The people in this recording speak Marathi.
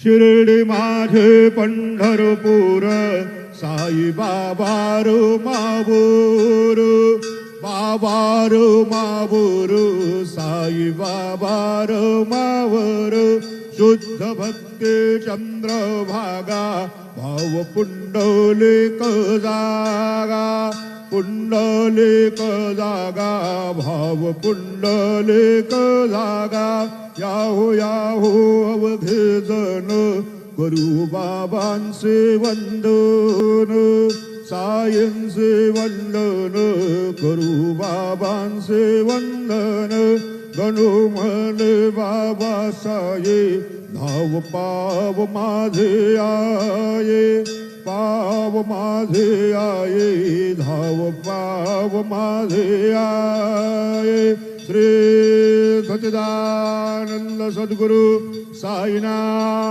शिर्डी माझे पंढरपूर साई बाबा रो माबूर बाबा रो माबूर साई बाबा रो मावर शुद्ध भक्ती चंद्रभागा भाव पुंडलिक जागा पुंडलिक जागा भाव पुंडलिक जागा याहो याहो अवघे जन करू बाबांचे वंदन सायंचे वंदन करू बाबांचे वंदन गणू म्हणे बाबा साये धाव पाव माझे आये पाव माझे आये धाव पाव माझे आये श्री सच्चिदानंद सद्गुरु साईनाथ।